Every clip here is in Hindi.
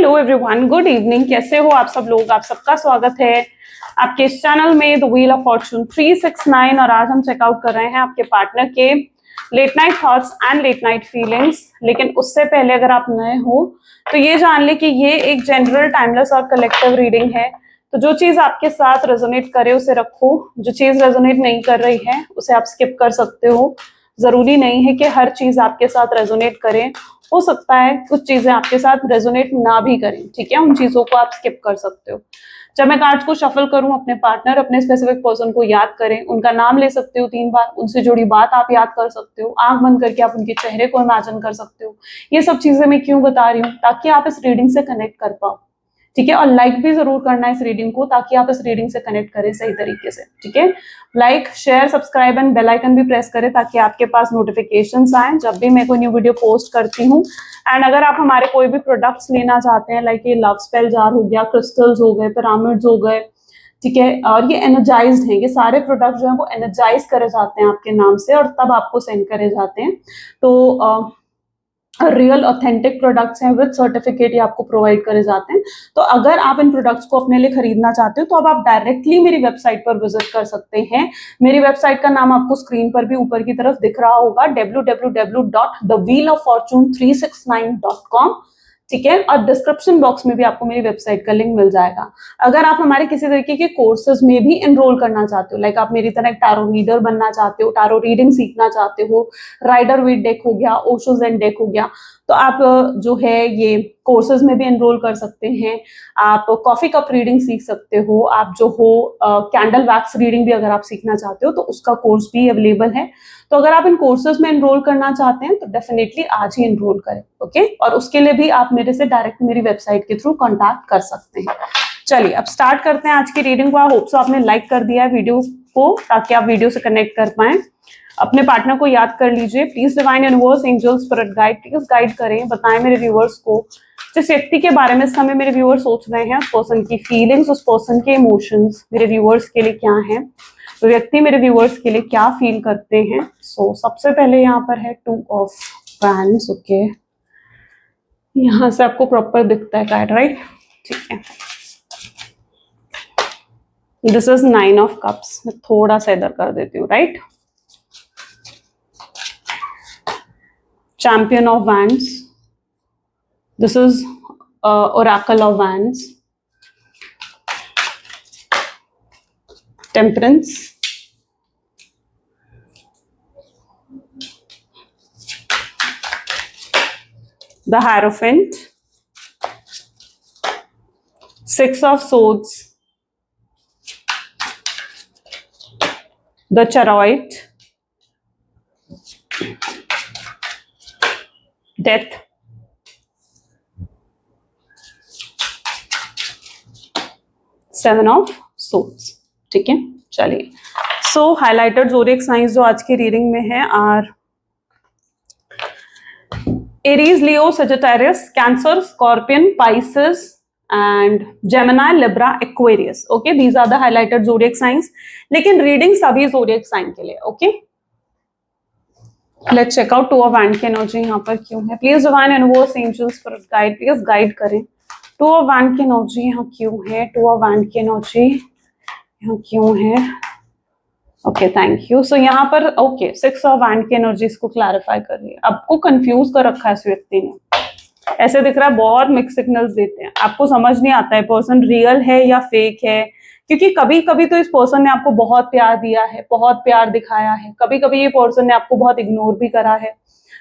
Hello everyone, good evening. कैसे हो आप सब लोग? आप सबका स्वागत है आपके इस चैनल में द व्हील ऑफ फॉर्चून 369। और आज हम चेकआउट कर रहे हैं आपके पार्टनर के late night thoughts and late night feelings. लेकिन उससे पहले अगर आप नए हो तो ये जान ले कि ये एक जनरल, टाइमलेस और कलेक्टिव रीडिंग है। तो जो चीज आपके साथ रेजोनेट करे उसे रखो, जो चीज रेजोनेट नहीं कर रही है उसे आप स्किप कर सकते हो। जरूरी नहीं है कि हर चीज आपके साथ रेजोनेट करे, हो सकता है कुछ चीजें आपके साथ रेजोनेट ना भी करें, ठीक है? उन चीजों को आप स्किप कर सकते हो। जब मैं कार्ड्स को शफल करूं, अपने पार्टनर, अपने स्पेसिफिक पर्सन को याद करें, उनका नाम ले सकते हो 3 बार, उनसे जुड़ी बात आप याद कर सकते हो, आंख बंद करके आप उनके चेहरे को इमेजिन कर सकते हो। ये सब चीजें मैं क्यों बता रही हूँ? ताकि आप इस रीडिंग से कनेक्ट कर पाओ, ठीक है? और लाइक भी जरूर करना है इस रीडिंग को, ताकि आप इस रीडिंग से कनेक्ट करें सही तरीके से, ठीक है? Like, share, subscribe and bell icon भी प्रेस करें ताकि आपके पास नोटिफिकेशंस आए जब भी मैं कोई न्यू वीडियो पोस्ट करती हूँ। एंड अगर आप हमारे कोई भी प्रोडक्ट्स लेना चाहते हैं, लाइक ये लव स्पेल जार हो गया, क्रिस्टल्स हो गए, पिरामिड्स हो गए, ठीक है, और ये एनर्जाइज्ड हैं, ये सारे प्रोडक्ट जो है वो एनर्जाइज करे जाते हैं आपके नाम से और तब आपको सेंड करे जाते हैं। तो रियल ऑथेंटिक प्रोडक्ट्स हैं, विद सर्टिफिकेट ये आपको प्रोवाइड करे जाते हैं। तो अगर आप इन प्रोडक्ट्स को अपने लिए खरीदना चाहते हो तो अब आप डायरेक्टली मेरी वेबसाइट पर विजिट कर सकते हैं। मेरी वेबसाइट का नाम आपको स्क्रीन पर भी ऊपर की तरफ दिख रहा होगा, www.thewheeloffortune369.com, ठीक है? और डिस्क्रिप्शन बॉक्स में भी आपको मेरी वेबसाइट का लिंक मिल जाएगा। अगर आप हमारे किसी तरीके के कोर्सेज में भी एनरोल करना चाहते हो, लाइक आप मेरी तरह एक टारो रीडर बनना चाहते हो, टारो रीडिंग सीखना चाहते हो, राइडर विद डेक हो गया, ओशो ज़ेन डेक हो गया, तो आप जो है ये कोर्सेज में भी एनरोल कर सकते हैं। आप कॉफी कप रीडिंग सीख सकते हो, आप जो हो कैंडल वैक्स रीडिंग भी अगर आप सीखना चाहते हो तो उसका कोर्स भी अवेलेबल है। तो अगर आप इन कोर्सेज में एनरोल करना चाहते हैं तो डेफिनेटली आज ही एनरोल करें, ओके? और उसके लिए भी आप मेरे से डायरेक्ट मेरी वेबसाइट के थ्रू कॉन्टैक्ट कर सकते हैं। चलिए अब स्टार्ट करते हैं आज की रीडिंग को। आई होप सो आपने लाइक कर दिया है वीडियो को, ताकि आप वीडियो से कनेक्ट कर पाएं। अपने पार्टनर को याद कर लीजिए। Please divine universe, angel, spirit guide, please guide करें, बताएं मेरे व्यूअर्स को जिस व्यक्ति के बारे में इस समय मेरे व्यूअर्स सोच रहे हैं, उस पर्सन की फीलिंग्स, उस पर्सन के इमोशंस मेरे व्यूअर्स के लिए क्या हैं, तो व्यक्ति मेरे व्यूअर्स के लिए क्या फील करते हैं। सो सबसे पहले यहाँ पर है 2 ऑफ वैंड्स, ओके? यहाँ से आपको प्रॉपर दिखता है कार्ड, राइट? ठीक है। This is 9 of cups. मैं थोड़ा सा इधर कर देती हूँ, right? Champion of Wands. This is Oracle of Wands. Temperance. The Hierophant. 6 of Swords. The Chariot. Death. Seven of Swords, ठीक है? चलिए, सो हाइलाइटेड ज़ोडिएक साइंस जो आज की रीडिंग में है are Aries, Leo, Sagittarius, Cancer, Scorpion, Pisces and Gemini, Libra, Aquarius, okay? These are the highlighted zodiac science. लेकिन रीडिंग सभी ज़ोडिएक साइन के लिए, ओके? Let's check out 2 of wand की एनर्जी यहाँ पर क्यों है। Please divine universe, angels, spirit guide, please guide करें 2 ऑफ वैंड की एनर्जी यहाँ क्यों है। 2 ऑफ वैंड की एनर्जी यहाँ क्यों है? Okay, thank you. सो यहाँ पर ओके 6 ऑफ वैंड की एनर्जी इसको क्लैरिफाई कर रही है। आपको कंफ्यूज कर रखा है इस व्यक्ति ने, ऐसे दिख रहा है बहुत मिक्स सिग्नल्स देते हैं, आपको समझ नहीं आता है पर्सन रियल है या फेक है। क्योंकि कभी कभी तो इस पर्सन ने आपको बहुत प्यार दिया है, बहुत प्यार दिखाया है, कभी कभी ये पर्सन ने आपको बहुत इग्नोर भी करा है,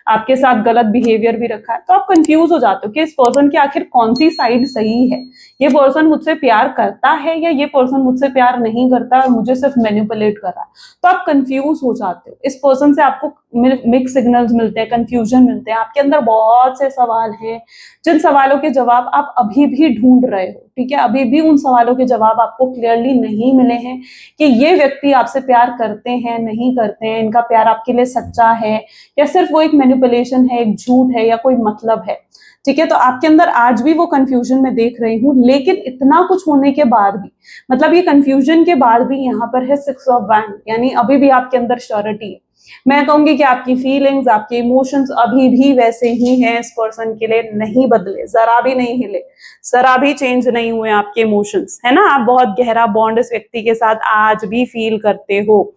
आपके साथ गलत बिहेवियर भी रखा है। तो आप कंफ्यूज हो जाते हो कि इस पर्सन की आखिर कौन सी साइड सही है। ये पर्सन मुझसे प्यार करता है या ये पर्सन मुझसे प्यार नहीं करता और मुझे सिर्फ मैनिपुलेट कर रहा है। तो आप कंफ्यूज हो जाते हो। इस पर्सन से आपको मिक्स सिग्नल्स मिलते हैं, कंफ्यूजन मिलते हैं। आपके अंदर बहुत से सवाल हैं जिन सवालों के जवाब आप अभी भी ढूंढ रहे हो, ठीक है? अभी भी उन सवालों के जवाब आपको क्लियरली नहीं मिले हैं कि ये व्यक्ति आपसे प्यार करते हैं, नहीं करते हैं, इनका प्यार आपके लिए सच्चा है या सिर्फ वो एक मैनिपुलेशन है, एक झूठ है या कोई मतलब है, ठीक है? तो आपके अंदर आज भी वो कंफ्यूजन में देख रही हूँ। लेकिन इतना कुछ होने के बाद भी, मतलब ये कंफ्यूजन के बाद भी यहाँ पर है 6 ऑफ वैंड, यानी अभी भी आपके अंदर श्योरिटी है। मैं कहूंगी कि आपकी फीलिंग्स, आपके इमोशंस अभी भी वैसे ही हैं इस पर्सन के लिए, नहीं बदले, जरा भी नहीं हिले, जरा भी चेंज नहीं हुए आपके इमोशंस, है ना। आप बहुत गहरा बॉन्ड इस व्यक्ति के साथ आज भी फील करते हो,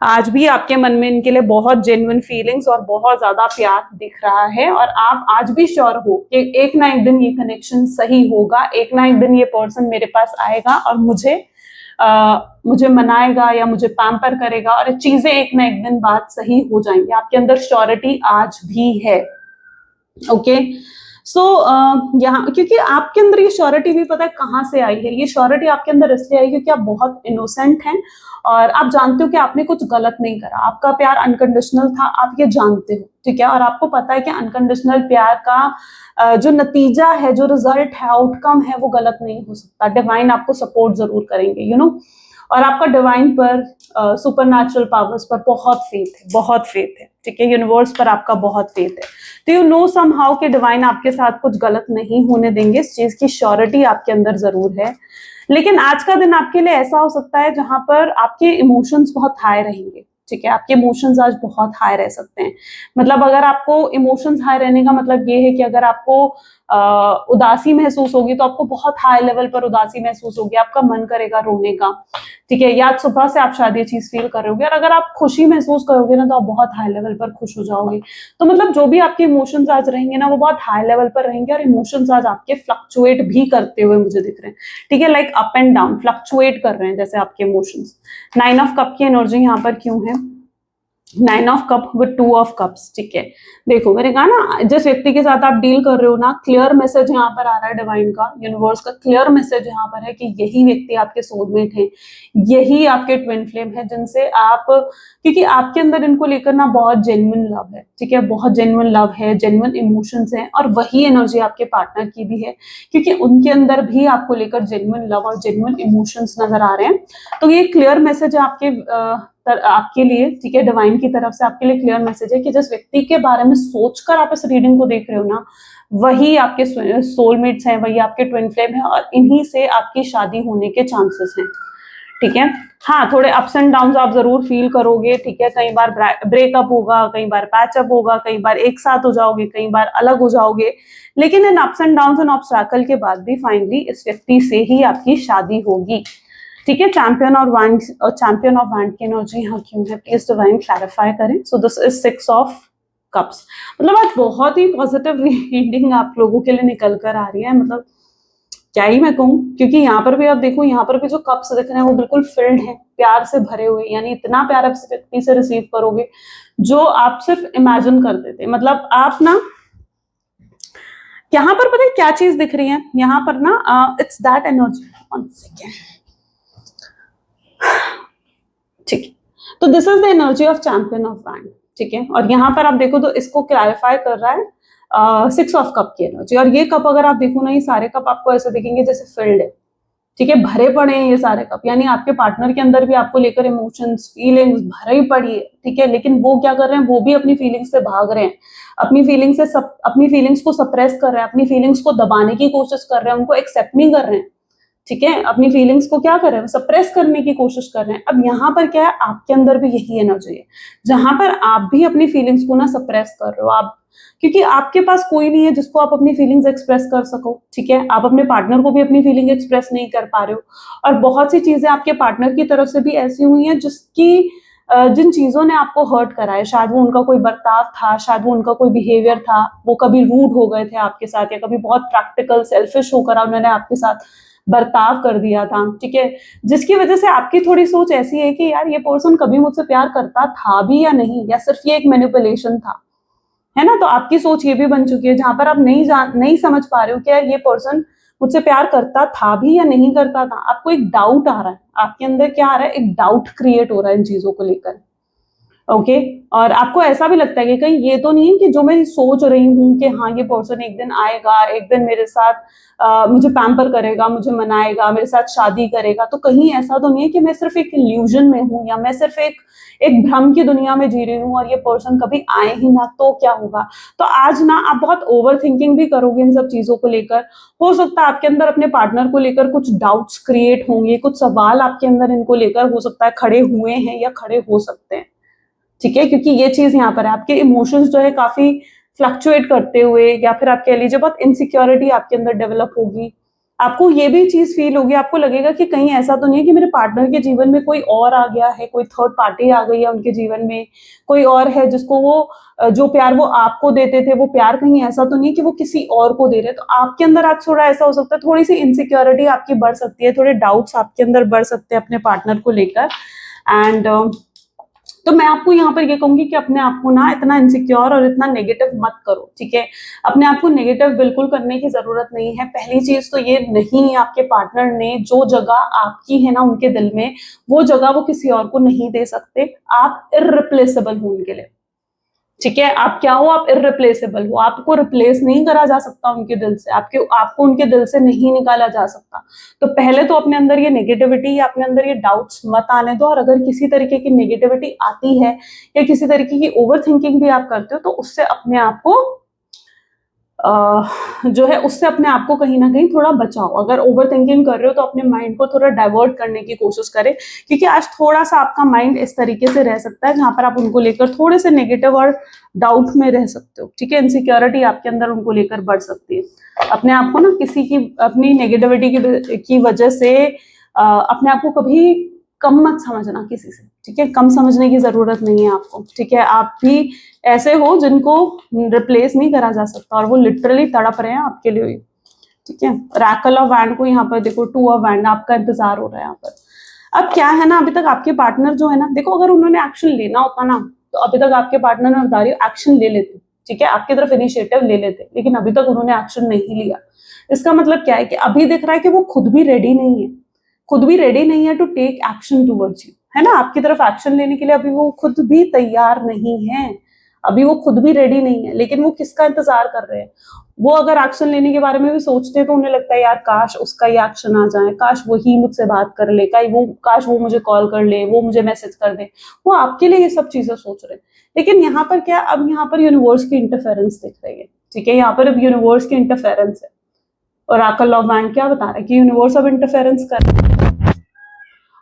आज भी आपके मन में इनके लिए बहुत जेन्युइन फीलिंग्स और बहुत ज्यादा प्यार दिख रहा है, और आप आज भी श्योर हो कि एक ना एक दिन ये कनेक्शन सही होगा, एक ना एक दिन ये पर्सन मेरे पास आएगा और मुझे मनाएगा या मुझे पैम्पर करेगा, और चीजें एक ना एक दिन बाद सही हो जाएंगी। आपके अंदर श्योरिटी आज भी है। ओके, सो यहाँ क्योंकि आपके अंदर ये श्योरिटी भी पता है कहाँ से आई है, ये श्योरिटी आपके अंदर इसलिए आई क्योंकि आप बहुत इनोसेंट हैं और आप जानते हो कि आपने कुछ गलत नहीं करा, आपका प्यार अनकंडीशनल था, आप ये जानते हो, ठीक है। और आपको पता है कि अनकंडीशनल प्यार का जो नतीजा है, जो रिजल्ट है, आउटकम है, वो गलत नहीं हो सकता। डिवाइन आपको सपोर्ट जरूर करेंगे, यू नो। और आपका डिवाइन पर, सुपरनैचुरल पावर्स पर बहुत फेथ है, बहुत फेथ है, ठीक है। यूनिवर्स पर आपका बहुत फेथ है, तो यू नो समहाउ कि डिवाइन आपके साथ कुछ गलत नहीं होने देंगे, इस चीज की श्योरिटी आपके अंदर जरूर है। लेकिन आज का दिन आपके लिए ऐसा हो सकता है जहां पर आपके इमोशंस बहुत हाई रहेंगे, ठीक है। आपके इमोशंस आज बहुत हाई रह सकते हैं। मतलब अगर आपको इमोशंस हाई रहने का मतलब ये है कि अगर आपको उदासी महसूस होगी तो आपको बहुत हाई लेवल पर उदासी महसूस होगी, आपका मन करेगा रोने का, ठीक है। या सुबह से आप शायद ये चीज फील कर रहे होगे, और अगर आप खुशी महसूस करोगे ना तो आप बहुत हाई लेवल पर खुश हो जाओगे। तो मतलब जो भी आपके इमोशंस आज रहेंगे ना वो बहुत हाई लेवल पर रहेंगे, और इमोशंस आज आपके फ्लक्चुएट भी करते हुए मुझे दिख रहे हैं, ठीक है। Like up and down fluctuate कर रहे हैं जैसे आपके इमोशंस। 9 ऑफ कप की एनर्जी यहाँ पर क्यों है? 9 of cup with 2 of cups, ठीक है। देखो मैंने कहा ना, जिस व्यक्ति के साथ आप डील कर रहे हो ना, क्लियर मैसेज यहाँ पर आ रहा है डिवाइन का, यूनिवर्स का क्लियर मैसेज यहाँ पर है कि यही व्यक्ति आपके सोलमेट है, यही आपके ट्विन फ्लेम है, जिनसे आप, क्योंकि आपके अंदर इनको लेकर ना बहुत जेन्युइन लव है, ठीक है। बहुत जेन्युइन लव है, जेन्युइन इमोशंस हैं, और वही एनर्जी आपके पार्टनर की भी है, क्योंकि उनके अंदर भी आपको लेकर जेन्युइन लव और जेन्युइन इमोशंस नजर आ रहे हैं। तो ये क्लियर मैसेज है आपके लिए, ठीक है। डिवाइन की तरफ से आपके लिए क्लियर मैसेज है कि जिस व्यक्ति के बारे में सोचकर आप इस रीडिंग को देख रहे हो ना, वही आपके सोलमेट्स हैं, वही आपके ट्विन फ्लेम है, और इन्हीं से आपकी शादी होने के चांसेस हैं, ठीक है। हाँ, थोड़े अप्स एंड डाउन आप जरूर फील करोगे, ठीक है। कई बार ब्रेकअप होगा, कई बार पैचअप होगा, कई बार एक साथ हो जाओगे, कई बार अलग हो जाओगे, लेकिन इन ups and down and obstacle के बाद भी फाइनली इस व्यक्ति से ही आपकी शादी होगी, ठीक है। चैंपियन और चैंपियन ऑफ वैंड की एनर्जी यहाँ क्यों है, प्लीज डिवाइन क्लैरिफाई करें। So this is 6 of cups. मतलब आज बहुत ही पॉजिटिव रीडिंग आप लोगों के लिए निकल कर आ रही है, मतलब क्या ही मैं कहूँ, क्योंकि यहाँ पर भी आप देखो, यहाँ पर भी जो कप्स दिख रहे हैं वो बिल्कुल फिल्ड है, प्यार से भरे हुए, यानी इतना प्यार आप व्यक्ति से रिसीव करोगे जो आप सिर्फ इमेजिन करते थे। मतलब आप ना यहाँ पर पता है क्या चीज दिख रही है, यहाँ पर ना it's that energy, one second, ठीक है। तो this is the energy of champion of wand, ठीक है। और यहाँ पर आप देखो तो इसको क्लैरिफाई कर रहा है 6 ऑफ कप की एनर्जी। और ये कप अगर आप देखो ना, ये सारे कप आपको ऐसे दिखेंगे जैसे फिल्ड है, ठीक है, भरे पड़े हैं ये सारे कप, यानी आपके पार्टनर के अंदर भी आपको लेकर इमोशंस, फीलिंग्स भरी पड़ी है, ठीक है। लेकिन वो क्या कर रहे हैं, वो भी अपनी फीलिंग्स से भाग रहे हैं, अपनी फीलिंग्स को सप्रेस कर रहे हैं, अपनी फीलिंग्स को दबाने की कोशिश कर रहे हैं, उनको एक्सेप्ट नहीं कर रहे हैं, ठीक है। अपनी फीलिंग्स को क्या कर रहे हैं, सप्रेस करने की कोशिश कर रहे हैं। अब यहाँ पर क्या है, आपके अंदर भी यही एनर्जी है, जहां पर आप भी अपनी फीलिंग्स को ना सप्रेस कर रहे हो आप, क्योंकि आपके पास कोई नहीं है जिसको आप अपनी फीलिंग्स एक्सप्रेस कर सको, ठीक है। आप अपने पार्टनर को भी अपनी फीलिंग एक्सप्रेस नहीं कर पा रहे हो, और बहुत सी चीजें आपके पार्टनर की तरफ से भी ऐसी हुई हैं जिन चीजों ने आपको हर्ट करा है। शायद वो उनका कोई बर्ताव था, शायद वो उनका कोई बिहेवियर था, वो कभी रूड हो गए थे आपके साथ, या कभी बहुत प्रैक्टिकल सेल्फिश होकर उन्होंने आपके साथ बर्ताव कर दिया था, ठीक है। जिसकी वजह से आपकी थोड़ी सोच ऐसी है कि यार ये पर्सन कभी मुझसे प्यार करता था भी या नहीं, या सिर्फ ये एक मैनिपुलेशन था, है ना। तो आपकी सोच ये भी बन चुकी है, जहां पर आप नहीं समझ पा रहे हो कि यार ये पर्सन मुझसे प्यार करता था भी या नहीं करता था। आपको एक डाउट आ रहा है, आपके अंदर क्या आ रहा है, एक डाउट क्रिएट हो रहा है इन चीजों को लेकर, ओके। और आपको ऐसा भी लगता है कि कहीं ये तो नहीं है कि जो मैं सोच रही हूँ कि हाँ ये पर्सन एक दिन आएगा, एक दिन मेरे साथ मुझे पैम्पर करेगा, मुझे मनाएगा, मेरे साथ शादी करेगा, तो कहीं ऐसा तो नहीं है कि मैं सिर्फ एक इल्यूजन में हूँ, या मैं सिर्फ एक भ्रम की दुनिया में जी रही हूँ और ये पर्सन कभी आए ही ना तो क्या होगा। तो आज ना आप बहुत ओवर थिंकिंग भी करोगे इन सब चीजों को लेकर। हो सकता है आपके अंदर अपने पार्टनर को लेकर कुछ डाउट्स क्रिएट होंगे, कुछ सवाल आपके अंदर इनको लेकर हो सकता है खड़े हुए हैं या खड़े हो सकते हैं, ठीक है, क्योंकि ये चीज यहाँ पर है, आपके इमोशंस जो है काफी फ्लक्चुएट करते हुए, या फिर आप कह लीजिए बहुत इनसिक्योरिटी आपके अंदर डेवलप होगी। आपको ये भी चीज फील होगी, आपको लगेगा कि कहीं ऐसा तो नहीं है कि मेरे पार्टनर के जीवन में कोई और आ गया है, कोई थर्ड पार्टी आ गई है उनके जीवन में, कोई और है जिसको वो जो प्यार वो आपको देते थे वो प्यार कहीं ऐसा तो नहीं है कि वो किसी और को दे रहे। तो आपके अंदर आज थोड़ा ऐसा हो सकता है, थोड़ी सी इनसिक्योरिटी आपकी बढ़ सकती है, थोड़े डाउट्स आपके अंदर बढ़ सकते हैं अपने पार्टनर को लेकर। एंड तो मैं आपको यहाँ पर ये कहूंगी कि अपने आप को ना इतना इनसिक्योर और इतना नेगेटिव मत करो, ठीक है। अपने आप को नेगेटिव बिल्कुल करने की जरूरत नहीं है। पहली चीज तो ये नहीं, आपके पार्टनर ने जो जगह आपकी है ना उनके दिल में, वो जगह वो किसी और को नहीं दे सकते। आप इररिप्लेसेबल हो उनके लिए, ठीक है। आप क्या हो, आप इररिप्लेसेबल हो, आपको रिप्लेस नहीं करा जा सकता उनके दिल से, आपको उनके दिल से नहीं निकाला जा सकता। तो पहले तो अपने अंदर ये नेगेटिविटी या अपने अंदर ये डाउट्स मत आने दो। और अगर किसी तरीके की नेगेटिविटी आती है या किसी तरीके की ओवर थिंकिंग भी आप करते हो, तो उससे अपने आप को जो है उससे अपने आप को कहीं ना कहीं थोड़ा बचाओ। अगर ओवर थिंकिंग कर रहे हो तो अपने माइंड को थोड़ा डाइवर्ट करने की कोशिश करें, क्योंकि आज थोड़ा सा आपका माइंड इस तरीके से रह सकता है जहां पर आप उनको लेकर थोड़े से नेगेटिव और डाउट में रह सकते हो, ठीक है। इनसिक्योरिटी आपके अंदर उनको लेकर बढ़ सकती है। अपने आप को ना किसी की अपनी नेगेटिविटी की वजह से अपने आप को कभी कम मत समझना किसी से, ठीक है। कम समझने की जरूरत नहीं है आपको, ठीक है। आप भी ऐसे हो जिनको रिप्लेस नहीं करा जा सकता, और वो लिटरली तड़प रहे हैं आपके लिए, ठीक है। रैकल ऑफ वैंड को यहाँ पर देखो, टू ऑफ वैंड, आपका इंतजार हो रहा है यहाँ पर। अब क्या है ना, अभी तक आपके पार्टनर जो है ना, देखो अगर उन्होंने एक्शन लेना होता ना तो अभी तक आपके पार्टनर ने बता रही एक्शन ले लेते, ठीक है, आपकी तरफ इनिशिएटिव ले लेते, लेकिन अभी तक उन्होंने एक्शन नहीं लिया। इसका मतलब क्या है कि अभी दिख रहा है कि वो खुद भी रेडी नहीं है, खुद भी रेडी नहीं है to take action towards you, है ना। आपकी तरफ एक्शन लेने के लिए अभी वो खुद भी तैयार नहीं है, अभी वो खुद भी रेडी नहीं है। लेकिन वो किसका इंतजार कर रहे हैं, वो अगर एक्शन लेने के बारे में भी सोचते हैं तो उन्हें लगता है यार काश उसका ही एक्शन आ जाए, काश वही मुझसे बात कर ले, काश वो मुझे कॉल कर ले, वो मुझे मैसेज कर दे। वो आपके लिए ये सब चीजें सोच रहे हैं। लेकिन यहाँ पर क्या, अब यहाँ पर यूनिवर्स की इंटरफेरेंस दिख रही है, ठीक है। यहाँ पर अब यूनिवर्स की इंटरफेरेंस है, और ओरेकल ऑफ वैंड क्या बता रहा है कि यूनिवर्स अब इंटरफेरेंस कर रहा है।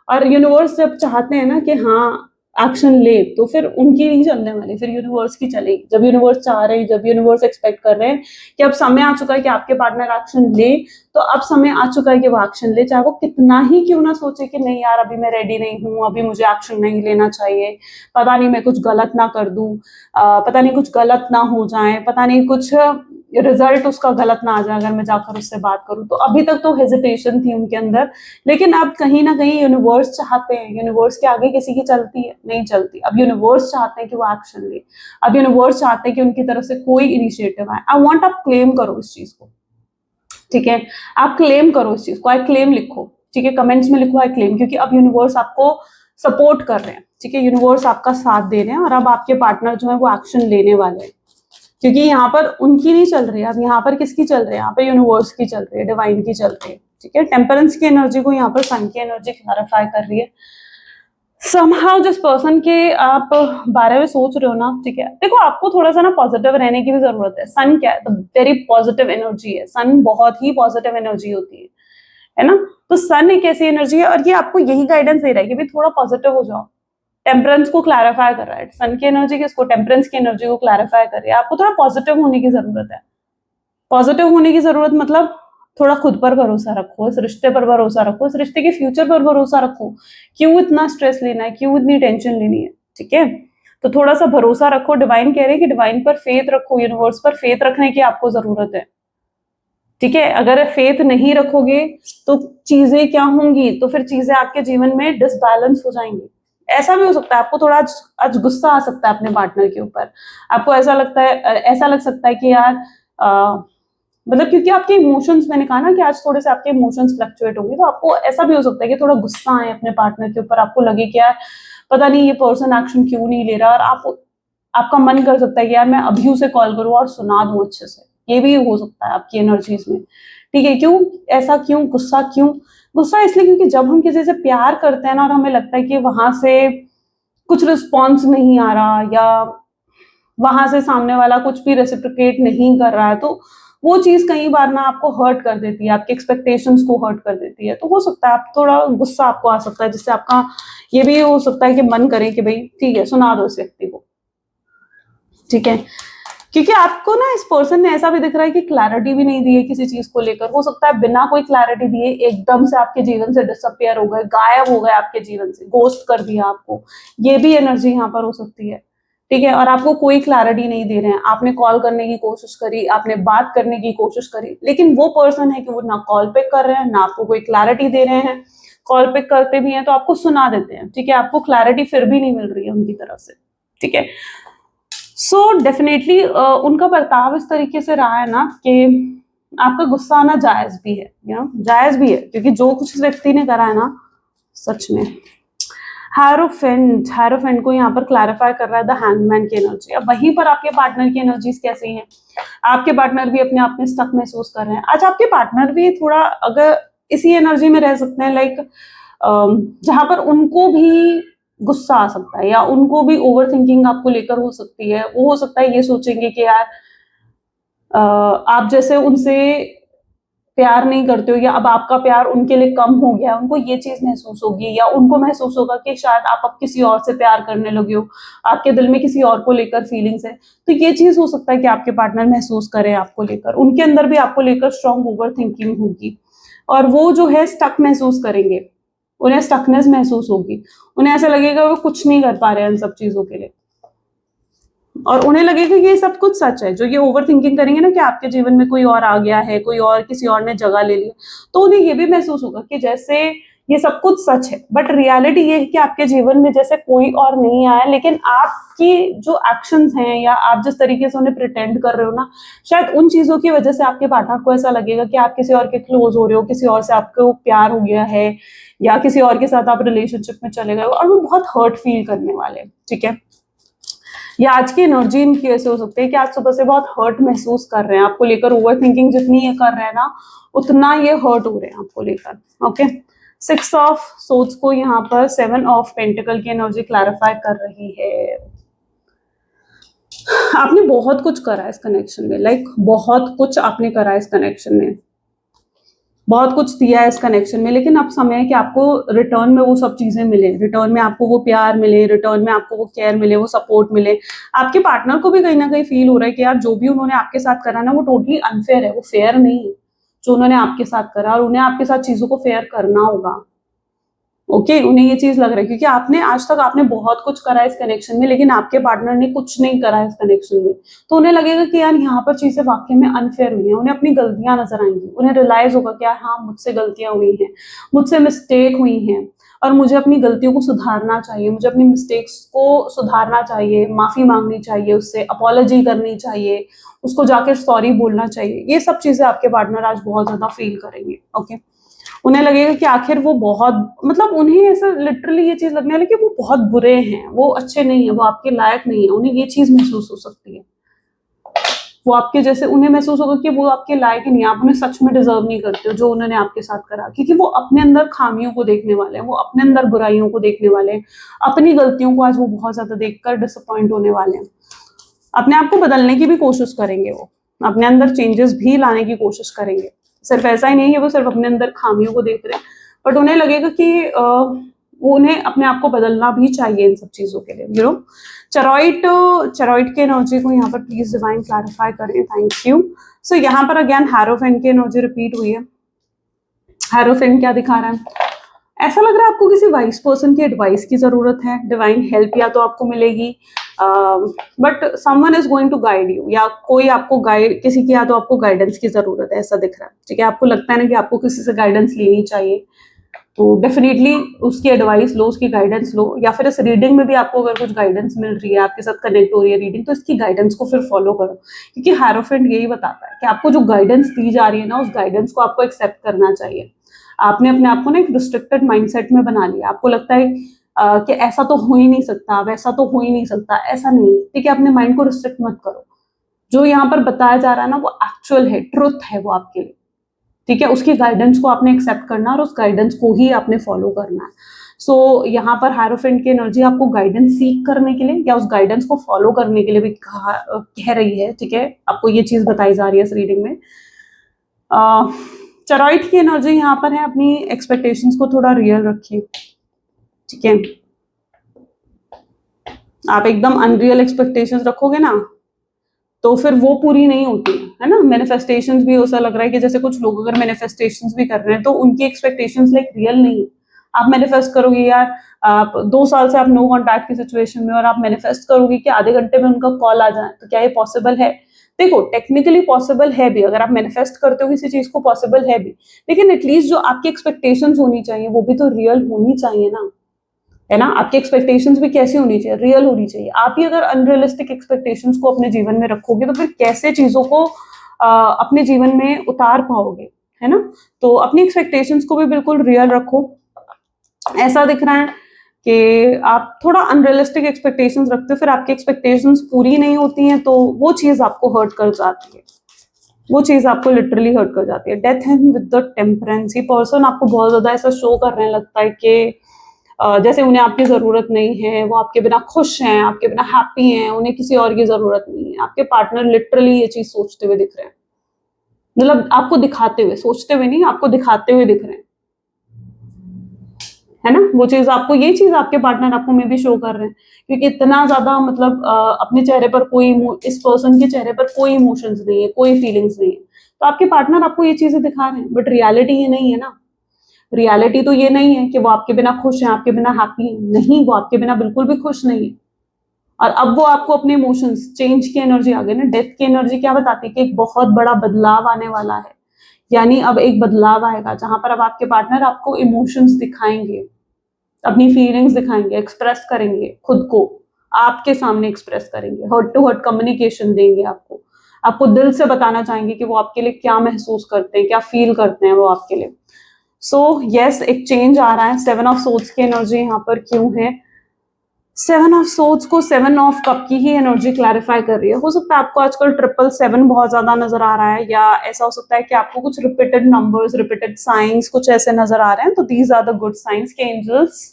और यूनिवर्स जब चाहते हैं ना कि हाँ एक्शन ले, तो फिर उनकी नहीं चलने वाली, फिर यूनिवर्स की चलेगी। जब यूनिवर्स चाह रहे हैं, जब यूनिवर्स एक्सपेक्ट कर रहे हैं कि अब समय आ चुका है कि आपके पार्टनर एक्शन ले, तो अब समय आ चुका है कि वो एक्शन ले, चाहे वो कितना ही क्यों ना सोचे कि नहीं यार अभी मैं रेडी नहीं हूँ, अभी मुझे एक्शन नहीं लेना चाहिए, पता नहीं मैं कुछ गलत ना कर दूं, पता नहीं कुछ गलत ना हो जाए, पता नहीं कुछ रिजल्ट उसका गलत ना आ जाए अगर मैं जाकर उससे बात करूं। तो अभी तक तो हेजिटेशन थी उनके अंदर, लेकिन अब कहीं ना कहीं यूनिवर्स चाहते हैं, यूनिवर्स के आगे किसी की चलती है नहीं चलती, अब यूनिवर्स चाहते हैं कि वो एक्शन ले, अब यूनिवर्स चाहते हैं कि उनकी तरफ से कोई इनिशिएटिव आए। आई वांट आप क्लेम करो इस चीज को, ठीक है। आप क्लेम करो इस चीज को, आई क्लेम लिखो, ठीक है, कमेंट्स में लिखो आई क्लेम, क्योंकि अब यूनिवर्स आपको सपोर्ट कर रहे हैं, ठीक है। यूनिवर्स आपका साथ दे रहे हैं, और अब आपके पार्टनर जो है वो एक्शन लेने वाले हैं, क्योंकि यहाँ पर उनकी नहीं चल रही है, अब यहाँ पर किसकी चल रही है, यहाँ पर यूनिवर्स की चल रही है, डिवाइन की चल रही है, ठीक है। टेम्परेंस की एनर्जी को यहाँ पर सन की एनर्जी क्लैरिफाई कर रही है। समहाउ जिस पर्सन के आप बारे में सोच रहे हो ना, ठीक है, देखो आपको थोड़ा सा ना पॉजिटिव रहने की भी जरूरत है। सन क्या है, तो वेरी पॉजिटिव एनर्जी है, सन बहुत ही पॉजिटिव एनर्जी होती है ना। तो सन एक ऐसी एनर्जी है, और ये आपको यही गाइडेंस दे रहा है कि भाई थोड़ा पॉजिटिव हो जाओ। टेम्परेंस को क्लैरिफाई कर रहा है, सन की एनर्जी किसको, टेम्परेंस की एनर्जी को क्लैरिफाई कर रही है। आपको थोड़ा पॉजिटिव होने की जरूरत है। पॉजिटिव होने की जरूरत मतलब थोड़ा खुद पर भरोसा रखो, इस रिश्ते पर भरोसा रखो, इस रिश्ते के फ्यूचर पर भरोसा रखो। क्यों इतना स्ट्रेस लेना है, क्यों इतनी टेंशन लेनी है, ठीक है। तो थोड़ा सा भरोसा रखो। डिवाइन कह रहे हैं कि डिवाइन पर फेथ रखो, यूनिवर्स पर फेथ रखने की आपको जरूरत है, ठीक है। अगर फेथ नहीं रखोगे तो चीजें क्या होंगी, तो फिर चीजें आपके जीवन में डिसबैलेंस हो जाएंगी। ऐसा भी हो सकता है आपको थोड़ा आज गुस्सा आ सकता है अपने पार्टनर के ऊपर, आपको ऐसा लगता है, ऐसा लग सकता है कि यार मतलब क्योंकि आपके इमोशंस, मैंने कहा ना कि आज थोड़े से आपके इमोशंस फ्लक्चुएट होंगे, तो आपको ऐसा भी हो सकता है कि थोड़ा गुस्सा आए अपने पार्टनर के ऊपर, आपको लगे कि यार पता नहीं ये पर्सन एक्शन क्यों नहीं ले रहा, और आपका मन कर सकता है कि यार मैं अभी उसे कॉल करूँ और सुना दूं अच्छे से। ये भी हो सकता है आपकी एनर्जीज में, ठीक है। क्यों ऐसा, क्यों गुस्सा, क्यों गुस्सा, इसलिए क्योंकि जब हम किसी से प्यार करते हैं ना, और हमें लगता है कि वहां से कुछ रिस्पॉन्स नहीं आ रहा, या वहां से सामने वाला कुछ भी रेसिप्रोकेट नहीं कर रहा है, तो वो चीज कई बार ना आपको हर्ट कर देती है, आपके एक्सपेक्टेशंस को हर्ट कर देती है। तो हो सकता है आप थोड़ा गुस्सा आपको आ सकता है, जिससे आपका ये भी हो सकता है कि मन करे कि भाई ठीक है सुना दो इस व्यक्ति को, ठीक है। क्योंकि आपको ना इस पर्सन ने ऐसा भी दिख रहा है कि क्लैरिटी भी नहीं दी है किसी चीज को लेकर। हो सकता है बिना कोई क्लैरिटी दिए एकदम से आपके जीवन से डिसअपियर हो गए, गायब हो गए आपके जीवन से, गोस्ट कर दिया आपको। ये भी एनर्जी यहाँ पर हो सकती है, ठीक है। और आपको कोई क्लैरिटी नहीं दे रहे हैं। आपने कॉल करने की कोशिश करी, आपने बात करने की कोशिश करी, लेकिन वो पर्सन है कि वो ना कॉल पिक कर रहे हैं, ना आपको कोई क्लैरिटी दे रहे हैं। कॉल पिक करते भी हैं तो आपको सुना देते हैं, ठीक है। आपको क्लैरिटी फिर भी नहीं मिल रही है उनकी तरफ से, ठीक है। सो डेफिनेटली उनका बर्ताव इस तरीके से रहा है ना कि आपका गुस्सा आना जायज भी है, जायज भी है, क्योंकि जो कुछ इस व्यक्ति ने करा है ना, सच में। हायरोफेंट को यहाँ पर क्लैरिफाई कर रहा है द हैंगमैन की एनर्जी। अब वहीं पर आपके पार्टनर की एनर्जीज कैसी हैं? आपके पार्टनर भी अपने आप में स्टक महसूस कर रहे हैं। आज आपके पार्टनर भी थोड़ा अगर इसी एनर्जी में रह सकते हैं, लाइक जहां पर उनको भी गुस्सा आ सकता है, या उनको भी ओवर थिंकिंग आपको लेकर हो सकती है। वो हो सकता है ये सोचेंगे कि यार आप जैसे उनसे प्यार नहीं करते हो, या अब आपका प्यार उनके लिए कम हो गया, उनको ये चीज महसूस होगी, या उनको महसूस होगा कि शायद आप अब किसी और से प्यार करने लगे हो, आपके दिल में किसी और को लेकर फीलिंग्स है। तो ये चीज हो सकता है कि आपके पार्टनर महसूस करें आपको लेकर, उनके अंदर भी आपको लेकर स्ट्रॉन्ग ओवर थिंकिंग होगी, और वो जो है स्टक महसूस करेंगे, उन्हें स्टकनेस महसूस होगी, उन्हें ऐसा लगेगा वो कुछ नहीं कर पा रहे हैं इन सब चीजों के लिए, और उन्हें लगेगा कि ये सब कुछ सच है। जो ये ओवर थिंकिंग करेंगे ना कि आपके जीवन में कोई और आ गया है, कोई और किसी और ने जगह ले ली, तो उन्हें ये भी महसूस होगा कि जैसे ये सब कुछ सच है, बट रियलिटी ये है कि आपके जीवन में जैसे कोई और नहीं आया, लेकिन आपकी जो एक्शंस हैं या आप जिस तरीके से उन्हें प्रिटेंड कर रहे हो ना, शायद उन चीजों की वजह से आपके पार्टनर को ऐसा लगेगा कि आप किसी और के क्लोज हो रहे हो, किसी और से आपको प्यार हो गया है, या किसी और के साथ आप रिलेशनशिप में चले गए हो, और वो बहुत हर्ट फील करने वाले हैं, ठीक है। या आज की एनर्जी इनकी ऐसे हो सकती है कि आज सुबह से बहुत हर्ट महसूस कर रहे हैं आपको लेकर, ओवर थिंकिंग जितनी ये कर रहे हैं ना, उतना ये हर्ट हो रहे हैं आपको लेकर, ओके। 6 ऑफ सोर्ड्स को यहाँ पर 7 ऑफ पेंटिकल की एनर्जी क्लैरिफाई कर रही है। आपने बहुत कुछ करा है इस कनेक्शन में, लाइक बहुत कुछ आपने करा है इस कनेक्शन में, बहुत कुछ दिया है इस कनेक्शन में, लेकिन अब समय है कि आपको रिटर्न में वो सब चीजें मिले, रिटर्न में आपको वो प्यार मिले, रिटर्न में आपको वो केयर मिले, वो सपोर्ट मिले। आपके पार्टनर को भी कहीं ना कहीं फील हो रहा है कि यार जो भी उन्होंने आपके साथ करा ना, वो टोटली अनफेयर है, वो फेयर नहीं है जो उन्होंने आपके साथ करा, और उन्हें आपके साथ चीजों को फेयर करना होगा, ओके। उन्हें ये चीज लग रहा है क्योंकि आपने आज तक आपने बहुत कुछ करा है इस कनेक्शन में, लेकिन आपके पार्टनर ने कुछ नहीं करा है इस कनेक्शन में। तो उन्हें लगेगा कि यार यहाँ पर चीजें वाकई में अनफेयर हुई हैं, उन्हें अपनी गलतियां नजर आएंगी, उन्हें रियलाइज होगा कि यार हाँ मुझसे गलतियां हुई हैं, मुझसे मिस्टेक हुई हैं, और मुझे अपनी गलतियों को सुधारना चाहिए, मुझे अपनी मिस्टेक्स को सुधारना चाहिए, माफी मांगनी चाहिए, उससे अपॉलॉजी करनी चाहिए, उसको जाकर सॉरी बोलना चाहिए। ये सब चीजें आपके पार्टनर आज बहुत ज्यादा फील करेंगे, ओके। उन्हें लगेगा कि आखिर वो बहुत, मतलब उन्हें ऐसा लिटरली ये चीज लगने वाली कि वो बहुत बुरे हैं, वो अच्छे नहीं है, वो आपके लायक नहीं है। उन्हें ये चीज महसूस हो सकती है, वो आपके जैसे, उन्हें महसूस होगा कि वो आपके लायक ही नहीं है, आप उन्हें सच में डिजर्व नहीं करते हो जो उन्होंने आपके साथ करा, क्योंकि वो अपने अंदर खामियों को देखने वाले हैं, वो अपने अंदर बुराइयों को देखने वाले हैं, अपनी गलतियों को आज वो बहुत ज्यादा देखकर डिसअपॉइंट होने वाले हैं। अपने आप को बदलने की भी कोशिश करेंगे, वो अपने अंदर चेंजेस भी लाने की कोशिश करेंगे। सिर्फ ऐसा ही नहीं है वो सिर्फ अपने अंदर खामियों को देख रहे हैं, बट उन्हें लगेगा कि उन्हें अपने आप को बदलना भी चाहिए इन सब चीजों के लिए, यू नो। चेरॉइट की एनर्जी को यहाँ पर प्लीज डिवाइन क्लैरिफाई करें, थैंक यू। सो यहाँ पर अगेन हैरोफेंट की एनर्जी रिपीट हुई है। हैरोफेंट क्या दिखा रहा है? ऐसा लग रहा है आपको किसी वाइस पर्सन की एडवाइस की जरूरत है, डिवाइन हेल्प या तो आपको मिलेगी, but someone is going to guide you, या कोई आपको गाइड, किसी की या तो आपको गाइडेंस की जरूरत है, ऐसा दिख रहा है, ठीक है। आपको लगता है ना कि आपको किसी से गाइडेंस लेनी चाहिए, तो डेफिनेटली उसकी एडवाइस लो, उसकी गाइडेंस लो, या फिर इस रीडिंग में भी आपको अगर कुछ गाइडेंस मिल रही है, आपके साथ कनेक्ट हो रही है रीडिंग, तो इसकी गाइडेंस को फिर फॉलो करो, क्योंकि हैरोफेंट यही बताता है कि आपको जो गाइडेंस दी जा रही है ना, उस गाइडेंस को आपको एक्सेप्ट करना चाहिए। आपने अपने आप को ना एक रिस्ट्रिक्टेड माइंडसेट में बना लिया, आपको लगता है कि ऐसा तो हो ही नहीं सकता, वैसा तो हो ही नहीं सकता, ऐसा नहीं है, ठीक है। अपने माइंड को रिस्ट्रिक्ट मत करो, जो यहाँ पर बताया जा रहा है ना वो एक्चुअल है, ट्रुथ है वो आपके लिए, ठीक है। उसकी गाइडेंस को आपने एक्सेप्ट करना और उस गाइडेंस को ही आपने फॉलो करना है। सो यहाँ पर हायरोफेंट की एनर्जी आपको गाइडेंस सीख करने के लिए या उस गाइडेंस को फॉलो करने के लिए भी कह रही है, ठीक है, आपको ये चीज बताई जा रही है इस रीडिंग में। चरॉइड की एनर्जी यहाँ पर है, अपनी एक्सपेक्टेशंस को थोड़ा रियल रखिए, ठीक है। आप एकदम अनरियल एक्सपेक्टेशंस रखोगे ना तो फिर वो पूरी नहीं होती है ना। मैनिफेस्टेशंस भी ऐसा लग रहा है कि जैसे कुछ लोग अगर मैनिफेस्टेशंस भी कर रहे हैं तो उनकी एक्सपेक्टेशंस लाइक रियल नहीं है। आप मैनिफेस्ट करोगे यार, आप 2 साल से आप नो कॉन्टैक्ट की सिचुएशन में और आप मैनिफेस्ट करोगे कि आधे घंटे में उनका कॉल आ जाए, तो क्या ये पॉसिबल है? देखो टेक्निकली पॉसिबल है भी, अगर आप मैनिफेस्ट करते हो किसी चीज को पॉसिबल है भी, लेकिन एटलीस्ट जो आपकी एक्सपेक्टेशंस होनी चाहिए वो भी तो रियल होनी चाहिए ना, है ना। आपकी एक्सपेक्टेशंस भी कैसी होनी चाहिए? रियल होनी चाहिए। आप ही अगर अनरियलिस्टिक एक्सपेक्टेशंस को अपने जीवन में रखोगे तो फिर कैसे चीजों को अपने जीवन में उतार पाओगे, है ना। तो अपनी एक्सपेक्टेशंस को भी बिल्कुल रियल रखो। ऐसा दिख रहा है कि आप थोड़ा अनरियलिस्टिक एक्सपेक्टेशंस रखते हो, फिर आपकी एक्सपेक्टेशंस पूरी नहीं होती हैं तो वो चीज आपको हर्ट कर जाती है, वो चीज आपको लिटरली हर्ट कर जाती है। डेथ है विद द टेम्परेंस, पर्सन आपको बहुत ज्यादा ऐसा शो करने लगता है कि जैसे उन्हें आपकी जरूरत नहीं है, वो आपके बिना खुश हैं, आपके बिना हैप्पी हैं, उन्हें किसी और की जरूरत नहीं है। आपके पार्टनर लिटरली ये चीज सोचते हुए दिख रहे हैं, मतलब आपको दिखाते हुए, सोचते हुए नहीं, आपको दिखाते हुए दिख रहे हैं, है ना। वो चीज आपको, ये चीज आपके पार्टनर आपको में भी शो कर रहे हैं, क्योंकि इतना ज्यादा मतलब अपने चेहरे पर कोई, इस पर्सन के चेहरे पर कोई इमोशंस नहीं है, कोई फीलिंग्स नहीं है, तो आपके पार्टनर आपको ये चीजें दिखा रहे हैं, बट रियलिटी ये नहीं है ना। रियलिटी तो ये नहीं है कि वो आपके बिना खुश हैं, आपके बिना हैप्पी हैं, नहीं, वो आपके बिना बिल्कुल भी खुश नहीं है। और अब वो आपको अपने इमोशंस, चेंज की एनर्जी आ गई ना, डेथ की एनर्जी क्या बताती है कि एक बहुत बड़ा बदलाव आने वाला है, यानी अब एक बदलाव आएगा जहां पर अब आपके पार्टनर आपको इमोशंस दिखाएंगे, अपनी फीलिंग्स दिखाएंगे, एक्सप्रेस करेंगे खुद को, आपके सामने एक्सप्रेस करेंगे, हर्ट टू हर्ट कम्युनिकेशन देंगे आपको, आपको दिल से बताना चाहेंगे कि वो आपके लिए क्या महसूस करते हैं, क्या फील करते हैं वो आपके लिए। सो यस, एक चेंज आ रहा है। 7 ऑफ सोर्ड्स की एनर्जी यहाँ पर क्यों है? 7 ऑफ सोर्ड्स को 7 ऑफ कप की ही एनर्जी क्लैरिफाई कर रही है। हो सकता है आपको आजकल 777 बहुत ज्यादा नजर आ रहा है, या ऐसा हो सकता है कि आपको कुछ रिपीटेड नंबर्स, रिपीटेड साइंस कुछ ऐसे नजर आ रहे हैं, तो these are the good science के एंजल्स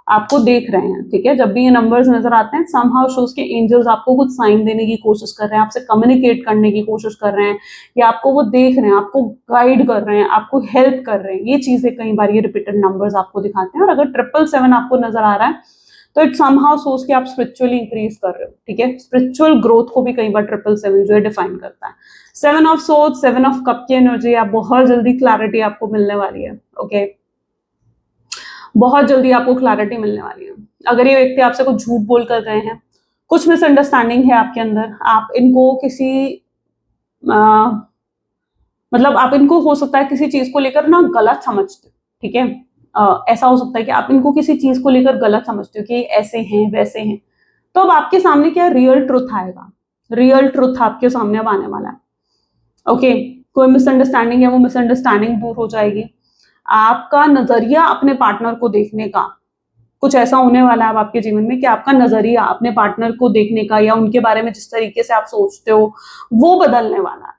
आपको देख रहे हैं, ठीक है। जब भी ये नंबर्स नजर आते हैं, समहाउ शोज के एंजल्स आपको कुछ साइन देने की कोशिश कर रहे हैं, आपसे कम्युनिकेट करने की कोशिश कर रहे हैं, या आपको वो देख रहे हैं, आपको गाइड कर रहे हैं, आपको हेल्प कर रहे हैं। ये चीजें कई बार ये रिपीटेड नंबर्स आपको दिखाते हैं। और अगर 777 आपको नजर आ रहा है तो इट समहाउ सोच के आप स्पिरिचुअली इंक्रीज कर रहे हो, ठीक है। स्पिरिचुअल ग्रोथ को भी कई बार 777 जो है डिफाइन करता है। 7 ऑफ सोच, 7 ऑफ कप की एनर्जी, आप बहुत जल्दी क्लैरिटी आपको मिलने वाली है, ओके। बहुत जल्दी आपको क्लैरिटी मिलने वाली है। अगर ये व्यक्ति आपसे कुछ झूठ बोल कर गए हैं, कुछ मिसअंडरस्टैंडिंग है आपके अंदर, आप इनको किसी मतलब आप इनको हो सकता है किसी चीज को लेकर ना गलत समझते हो, ठीक है। ऐसा हो सकता है कि आप इनको किसी चीज को लेकर गलत समझते हो कि ऐसे हैं वैसे हैं, तो अब आपके सामने क्या रियल ट्रुथ आएगा, रियल ट्रुथ आपके सामने अब आने वाला है, ओके। कोई मिसअंडरस्टैंडिंग है वो मिसअंडरस्टैंडिंग दूर हो जाएगी। आपका नजरिया अपने पार्टनर को देखने का, कुछ ऐसा होने वाला है अब आपके जीवन में कि आपका नजरिया अपने पार्टनर को देखने का या उनके बारे में जिस तरीके से आप सोचते हो वो बदलने वाला है,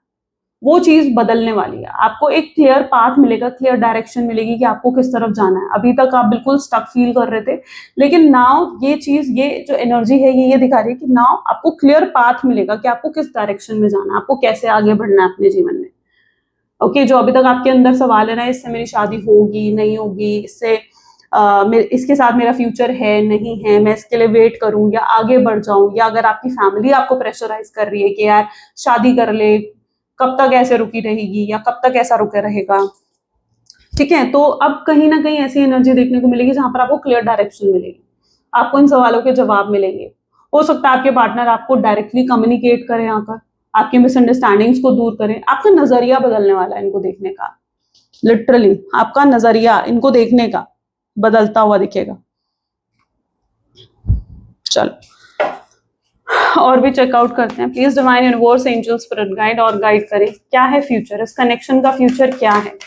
वो चीज बदलने वाली है। आपको एक क्लियर पाथ मिलेगा, क्लियर डायरेक्शन मिलेगी कि आपको किस तरफ जाना है। अभी तक आप बिल्कुल स्टक फील कर रहे थे, लेकिन नाउ ये चीज, ये जो एनर्जी है ये दिखा रही है कि नाउ आपको क्लियर पाथ मिलेगा कि आपको किस डायरेक्शन में जाना है, आपको कैसे आगे बढ़ना है अपने जीवन में, ओके। जो अभी तक आपके अंदर सवाल है ना, इससे मेरी शादी होगी नहीं होगी, इससे इसके साथ मेरा फ्यूचर है नहीं है, मैं इसके लिए वेट करूं या आगे बढ़ जाऊं, या अगर आपकी फैमिली आपको प्रेशराइज कर रही है कि यार शादी कर ले, कब तक ऐसे रुकी रहेगी या कब तक ऐसा रुके रहेगा, ठीक है। तो अब कहीं ना कहीं ऐसी एनर्जी देखने को मिलेगी जहां पर आपको क्लियर डायरेक्शन मिलेगी, आपको इन सवालों के जवाब मिलेंगे। हो सकता है आपके पार्टनर आपको डायरेक्टली कम्युनिकेट करें, आकर आपकी मिसअंडरस्टैंडिंग्स को दूर करें। आपका नजरिया बदलने वाला है इनको देखने का, लिटरली आपका नजरिया इनको देखने का बदलता हुआ दिखेगा। चलो और भी चेकआउट करते हैं। Please divine universe, angel, spirit guide और गाइड करें, क्या है फ्यूचर, इस कनेक्शन का फ्यूचर क्या है।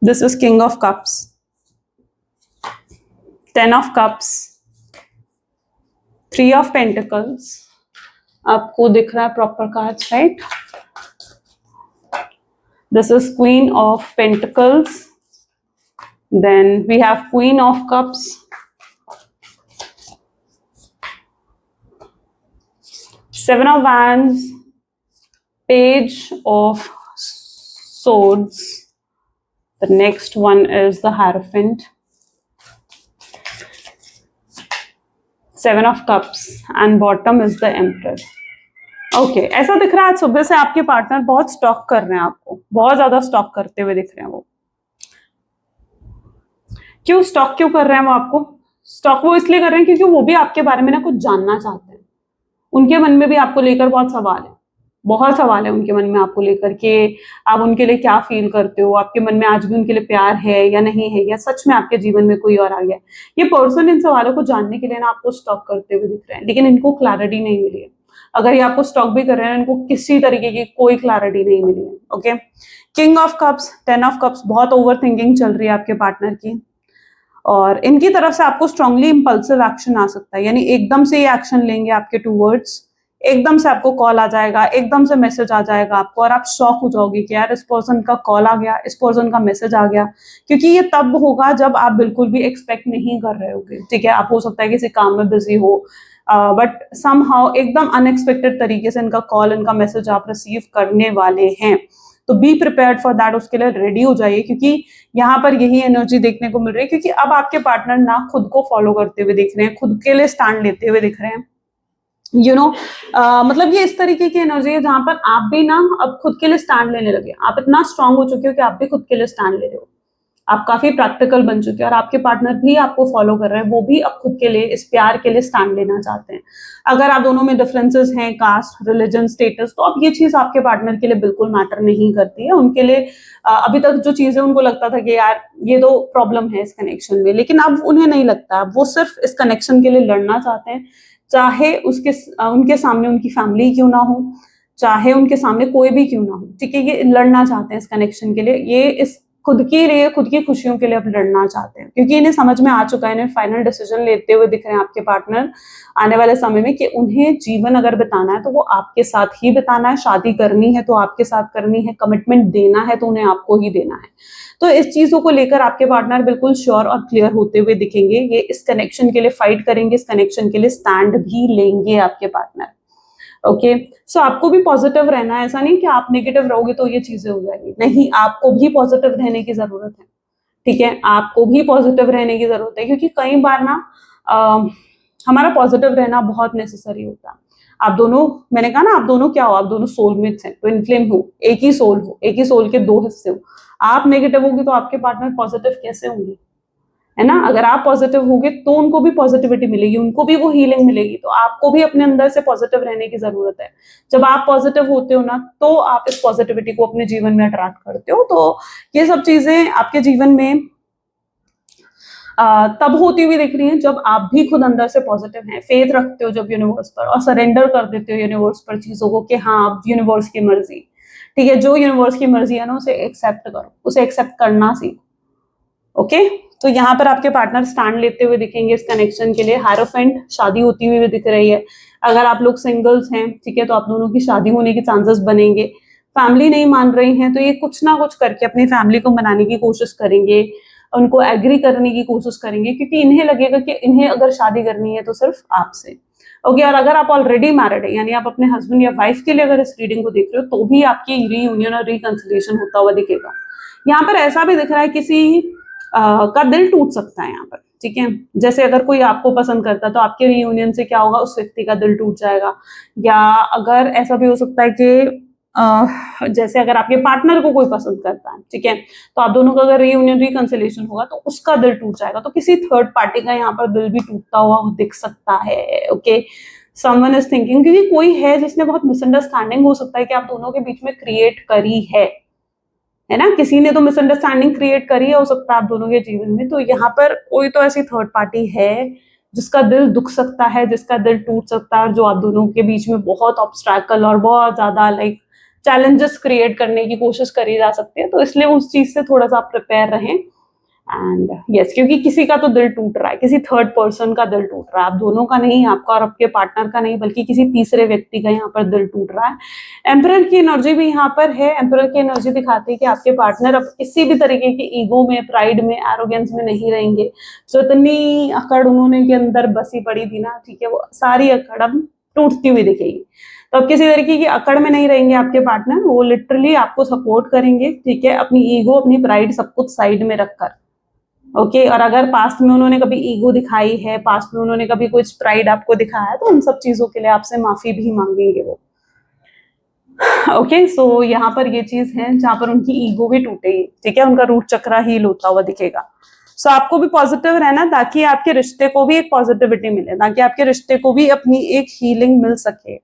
This is king of cups, 10 of cups, 3 of pentacles, आपको दिख रहा है proper cards, right. This is queen of pentacles, Then we have Queen of Cups, Seven of Wands, Page of Swords. The next one is the Hierophant, Seven of Cups, and bottom is the Emperor. Okay ऐसा दिख रहा है आज सुबह से आपके पार्टनर बहुत स्टॉक कर रहे हैं, आपको बहुत ज्यादा स्टॉक करते हुए दिख रहे हैं। वो क्यों स्टॉक क्यों कर रहे हैं? वो आपको स्टॉक वो इसलिए कर रहे हैं क्योंकि वो भी आपके बारे में ना कुछ जानना चाहते हैं। उनके मन में भी आपको लेकर बहुत सवाल है, बहुत सवाल है उनके मन में आपको लेकर के। आप उनके लिए क्या फील करते हो, आपके मन में आज भी उनके लिए प्यार है या नहीं है, या सच में आपके जीवन में कोई और आ गया। ये पर्सन इन सवालों को जानने के लिए ना आपको स्टॉक करते हुए दिख रहे हैं, लेकिन इनको क्लैरिटी नहीं मिली है। अगर ये आपको स्टॉक भी कर रहे हैं, इनको किसी तरीके की कोई क्लैरिटी नहीं मिली है। Okay, king of cups, 10 of cups, बहुत ओवर थिंकिंग चल रही है आपके पार्टनर की, और इनकी तरफ से आपको स्ट्रांगली इंपल्सिव एक्शन आ सकता है, यानी एकदम से ये एक्शन लेंगे आपके टूवर्ड्स, एकदम से आपको कॉल आ जाएगा, एकदम से मैसेज आ जाएगा आपको, और आप शॉक हो जाओगे कि यार इस पर्सन का कॉल आ गया, इस पर्सन का मैसेज आ गया। क्योंकि ये तब होगा जब आप बिल्कुल भी एक्सपेक्ट नहीं कर रहे होगे। ठीक है, आप हो सकता है किसी काम में बिजी हो, बट समहाउ एकदम अनएक्सपेक्टेड तरीके से इनका कॉल, इनका मैसेज आप रिसीव करने वाले हैं। तो बी प्रिपेयर्ड फॉर दैट, उसके लिए रेडी हो जाइए, क्योंकि यहाँ पर यही एनर्जी देखने को मिल रही है। क्योंकि अब आपके पार्टनर ना खुद को फॉलो करते हुए दिख रहे हैं, खुद के लिए स्टैंड लेते हुए दिख रहे हैं। मतलब ये इस तरीके की एनर्जी है जहां पर आप भी ना अब खुद के लिए स्टैंड लेने लगे। आप इतना स्ट्रांग हो चुके हो कि आप भी खुद के लिए स्टैंड ले रहे हो, आप काफी प्रैक्टिकल बन चुके हैं, और आपके पार्टनर भी आपको फॉलो कर रहे हैं। वो भी अब खुद के लिए, इस प्यार के लिए स्टैंड लेना चाहते हैं। अगर आप दोनों में डिफरेंसेस हैं, कास्ट, रिलीजन, स्टेटस, तो अब ये चीज आपके पार्टनर के लिए बिल्कुल मैटर नहीं करती है। उनके लिए अभी तक जो चीजें उनको लगता था कि यार ये तो प्रॉब्लम है इस कनेक्शन में, लेकिन अब उन्हें नहीं लगता। वो सिर्फ इस कनेक्शन के लिए लड़ना चाहते हैं, चाहे उनके सामने उनकी फैमिली क्यों ना हो, चाहे उनके सामने कोई भी क्यों ना हो। ठीक है, ये लड़ना चाहते हैं इस कनेक्शन के लिए, ये इस खुद के लिए, खुद की खुशियों के लिए अब लड़ना चाहते हैं, क्योंकि इन्हें समझ में आ चुका है, इन्हें फाइनल डिसीजन लेते हुए दिख रहे हैं आपके पार्टनर आने वाले समय में, कि उन्हें जीवन अगर बिताना है तो वो आपके साथ ही बिताना है, शादी करनी है तो आपके साथ करनी है, कमिटमेंट देना है तो उन्हें आपको ही देना है। तो इस चीजों को लेकर आपके पार्टनर बिल्कुल श्योर और क्लियर होते हुए दिखेंगे। ये इस कनेक्शन के लिए फाइट करेंगे, इस कनेक्शन के लिए स्टैंड भी लेंगे आपके पार्टनर। ओके, सो आपको भी पॉजिटिव रहना है। ऐसा नहीं कि आप नेगेटिव रहोगे तो ये चीजें हो जाएगी, नहीं, आपको भी पॉजिटिव रहने की जरूरत है। ठीक है, आपको भी पॉजिटिव रहने की जरूरत है, क्योंकि कई बार ना हमारा पॉजिटिव रहना बहुत नेसेसरी होता है। आप दोनों, मैंने कहा ना, आप दोनों क्या हो, आप दोनों सोलमेट्स हैं, ट्विन फ्लेम हो, एक ही सोल हो, एक ही सोल के दो हिस्से हो। आप नेगेटिव होगी तो आपके पार्टनर पॉजिटिव कैसे होंगे, है ना? अगर आप पॉजिटिव होगे तो उनको भी पॉजिटिविटी मिलेगी, उनको भी वो हीलिंग मिलेगी। तो आपको भी अपने अंदर से पॉजिटिव रहने की जरूरत है। जब आप पॉजिटिव होते हो ना, तो आप इस पॉजिटिविटी को अपने जीवन में अट्रैक्ट करते हो। तो ये सब चीजें आपके जीवन में तब होती हुई दिख रही है जब आप भी खुद अंदर से पॉजिटिव हैं, फेथ रखते हो जब यूनिवर्स पर, और सरेंडर कर देते हो यूनिवर्स पर चीजों को, कि हाँ अब यूनिवर्स की मर्जी। ठीक है, जो यूनिवर्स की मर्जी है ना, उसे एक्सेप्ट करो, उसे एक्सेप्ट करना सीखो। ओके, तो यहाँ पर आपके पार्टनर स्टैंड लेते हुए दिखेंगे इस कनेक्शन के लिए। हायरोफेंट, शादी होती हुई भी दिख रही है। अगर आप लोग सिंगल्स हैं, ठीक है, तो आप दोनों की शादी होने के चांसेस बनेंगे। फैमिली नहीं मान रही हैं तो ये कुछ ना कुछ करके अपनी फैमिली को मनाने की कोशिश करेंगे, उनको एग्री करने की कोशिश करेंगे, क्योंकि इन्हें लगेगा कि इन्हें अगर शादी करनी है तो सिर्फ आपसे। ओके, और अगर आप ऑलरेडी मैरिड है, यानी आप अपने हस्बैंड या वाइफ के लिए अगर इस रीडिंग को देख रहे हो, तो भी आपकी रीयूनियन और रिकंसिलिएशन होता हुआ दिखेगा। यहाँ पर ऐसा भी दिख रहा है किसी का दिल टूट सकता है यहाँ पर। ठीक है, जैसे अगर कोई आपको पसंद करता है तो आपके रियूनियन से क्या होगा, उस व्यक्ति का दिल टूट जाएगा। या अगर ऐसा भी हो सकता है कि जैसे अगर आपके पार्टनर को कोई पसंद करता है, ठीक है, तो आप दोनों का अगर रियूनियन रिकंसिलिएशन होगा तो उसका दिल टूट जाएगा। तो किसी थर्ड पार्टी का यहाँ पर दिल भी टूटता हुआ दिख सकता है। ओके, समवन इज थिंकिंग, क्योंकि कोई है जिसने बहुत मिसअंडरस्टैंडिंग हो सकता है कि आप दोनों के बीच में क्रिएट करी है ना? किसी ने तो मिसअंडरस्टैंडिंग क्रिएट करी है, हो सकता है आप दोनों के जीवन में। तो यहाँ पर कोई तो ऐसी थर्ड पार्टी है जिसका दिल दुख सकता है, जिसका दिल टूट सकता है, और जो आप दोनों के बीच में बहुत ऑब्स्ट्रैकल और बहुत ज्यादा चैलेंजेस क्रिएट करने की कोशिश करी जा सकती है। तो इसलिए उस चीज से थोड़ा सा आप प्रिपेयर रहें, एंड यस, क्योंकि किसी का तो दिल टूट रहा है, किसी थर्ड पर्सन का दिल टूट रहा है, आप दोनों का नहीं, आपका और आपके पार्टनर का नहीं, बल्कि किसी तीसरे व्यक्ति का यहाँ पर दिल टूट रहा है। एम्परर की एनर्जी भी यहाँ पर है। एम्परर की एनर्जी दिखाती है कि आपके पार्टनर अब किसी भी तरीके की ईगो में, प्राइड में, एरोगेंस में नहीं रहेंगे। जो इतनी अकड़ उन्होंने के अंदर बसी पड़ी थी ना, ठीक है, वो सारी अकड़ अब टूटती हुई दिखेगी। तो अब किसी तरीके की अकड़ में नहीं रहेंगे आपके पार्टनर, वो लिटरली आपको सपोर्ट करेंगे, ठीक है, अपनी ईगो, अपनी प्राइड सब कुछ साइड में रखकर। ओके, और अगर पास्ट में उन्होंने कभी ईगो दिखाई है, पास्ट में उन्होंने कभी कुछ प्राइड आपको दिखाया है, तो उन सब चीजों के लिए आपसे माफी भी मांगेंगे वो। ओके, सो यहाँ पर ये चीज है जहां पर उनकी ईगो भी टूटेगी, ठीक है, उनका रूट चक्रा हील होता हुआ दिखेगा। सो आपको भी पॉजिटिव रहना, ताकि आपके रिश्ते को भी एक पॉजिटिविटी मिले, ताकि आपके रिश्ते को भी अपनी एक हीलिंग मिल सके।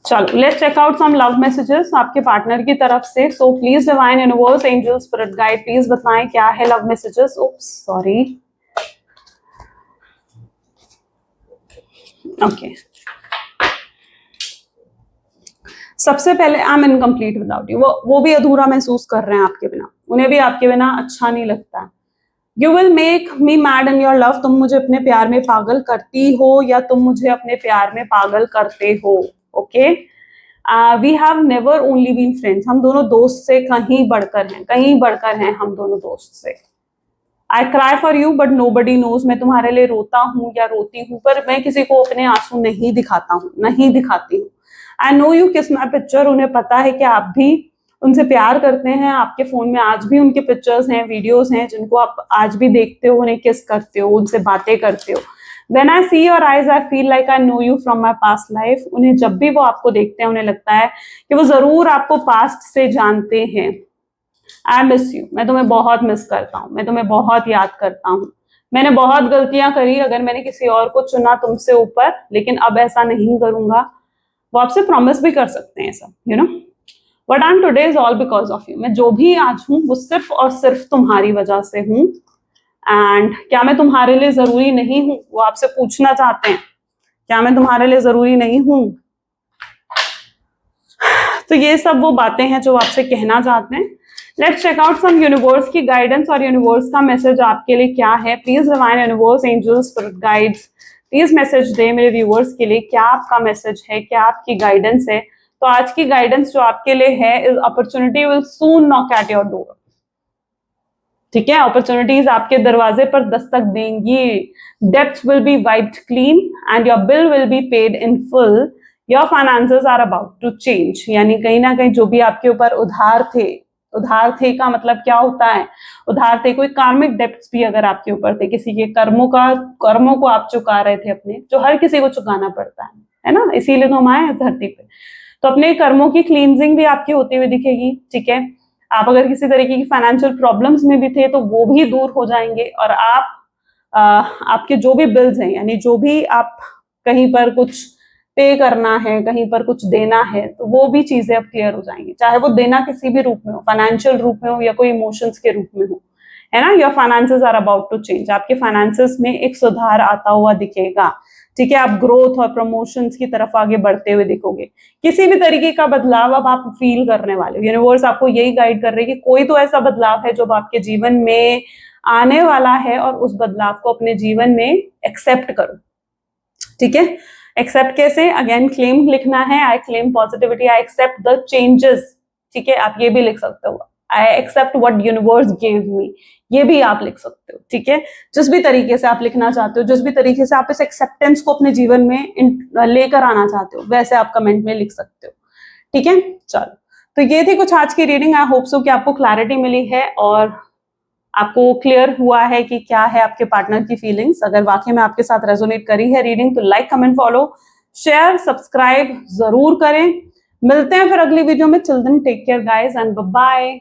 चलो, let's check out some love messages आपके पार्टनर की तरफ से। So please divine universe, angel, spirit guide, please बताएं क्या है love messages. Oops, sorry. Okay, सबसे पहले I am incomplete without you, वो भी अधूरा महसूस कर रहे हैं आपके बिना, उन्हें भी आपके बिना अच्छा नहीं लगता। You will make me mad in your love, तुम मुझे अपने प्यार में पागल करती हो या तुम मुझे अपने प्यार में पागल करते हो। Okay, we have never only been friends, हम दोनों दोस्त से कहीं बढ़कर हैं, कहीं बढ़कर हैं हम दोनों दोस्त से। I cry for you but nobody knows, मैं तुम्हारे लिए रोता हूँ या रोती हूँ, पर मैं किसी को अपने आंसू नहीं दिखाता हूँ, नहीं दिखाती हूँ। आई नो यू किस माई पिक्चर, उन्हें पता है कि आप भी उनसे प्यार करते हैं, आपके फोन में आज भी उनके पिक्चर्स हैं, वीडियोस हैं, जिनको आप आज भी देखते हो, उन्हें किस करते हो, उनसे बातें करते हो। When I see your eyes, I feel like I know you from my past life, उन्हें जब भी वो आपको देखते हैं, उन्हें लगता है कि वो जरूर आपको पास्ट से जानते हैं। आई मिस यू, मैं तुम्हें बहुत मिस करता हूँ, मैं तुम्हें बहुत याद करता हूँ। मैंने बहुत गलतियां करी, अगर मैंने किसी और को चुना तुमसे ऊपर, लेकिन अब ऐसा नहीं करूंगा। वो आपसे प्रॉमिस भी कर सकते हैं सब, you know. But I am today is all because of you, मैं जो भी आज हूँ वो सिर्फ और सिर्फ तुम्हारी वजह से हूँ। एंड क्या मैं तुम्हारे लिए जरूरी नहीं हूँ, वो आपसे पूछना चाहते हैं, क्या मैं तुम्हारे लिए जरूरी नहीं हूँ। तो ये सब वो बातें हैं जो आपसे कहना चाहते हैं। Let's check out some universe की गाइडेंस और यूनिवर्स का मैसेज आपके लिए क्या है। Please divine universe, angels, spirit guides, please message दे मेरे व्यूअर्स के लिए, क्या आपका मैसेज है, क्या आपकी गाइडेंस है। तो आज की गाइडेंस जो आपके लिए है is opportunity will soon knock at your door, ठीक है, अपॉर्चुनिटीज आपके दरवाजे पर दस्तक देंगी। Debts will be wiped clean and your bill will be paid in full. Your finances are about to change, यानी कहीं ना कहीं जो भी आपके ऊपर उधार थे, उधार थे का मतलब क्या होता है, उधार थे, कोई कार्मिक डेब्ट्स भी अगर आपके ऊपर थे, किसी के कर्मों को आप चुका रहे थे अपने, जो हर किसी को चुकाना पड़ता है ना, इसीलिए तो हम आए हैं धरती पे। तो अपने कर्मों की क्लींजिंग भी आपकी होती हुई दिखेगी, ठीक है। आप अगर किसी तरीके की फाइनेंशियल प्रॉब्लम्स में भी थे तो वो भी दूर हो जाएंगे, और आपके जो भी बिल्स हैं, यानी जो भी आप कहीं पर कुछ पे करना है, कहीं पर कुछ देना है, तो वो भी चीजें अब क्लियर हो जाएंगी, चाहे वो देना किसी भी रूप में हो, फाइनेंशियल रूप में हो या कोई इमोशंस के रूप में हो, है ना। Your finances are about to change, आपके फाइनेंसेस में एक सुधार आता हुआ दिखेगा, ठीक है। आप ग्रोथ और प्रमोशंस की तरफ आगे बढ़ते हुए दिखोगे, किसी भी तरीके का बदलाव अब आप फील करने वाले हो। यूनिवर्स आपको यही गाइड कर रही है कि कोई तो ऐसा बदलाव है जो आपके जीवन में आने वाला है, और उस बदलाव को अपने जीवन में एक्सेप्ट करो, ठीक है। एक्सेप्ट कैसे, अगेन क्लेम लिखना है, I claim positivity, I accept the changes, ठीक है। आप ये भी लिख सकते हो, I accept what universe give me, ये भी आप लिख सकते हो, ठीक है। जिस भी तरीके से आप लिखना चाहते हो, जिस भी तरीके से आप इस एक्सेप्टेंस को अपने जीवन में लेकर आना चाहते हो, वैसे आप कमेंट में लिख सकते हो, ठीक है। चलो, तो ये थी कुछ आज की रीडिंग। आई होप सो कि आपको क्लैरिटी मिली है और आपको क्लियर हुआ है कि क्या है आपके पार्टनर की फीलिंग्स। अगर वाकई में आपके साथ रेजोनेट करी है रीडिंग, तो like, comment, follow, share, subscribe जरूर करें। मिलते हैं फिर अगली वीडियो में। Till then take care guys and bye.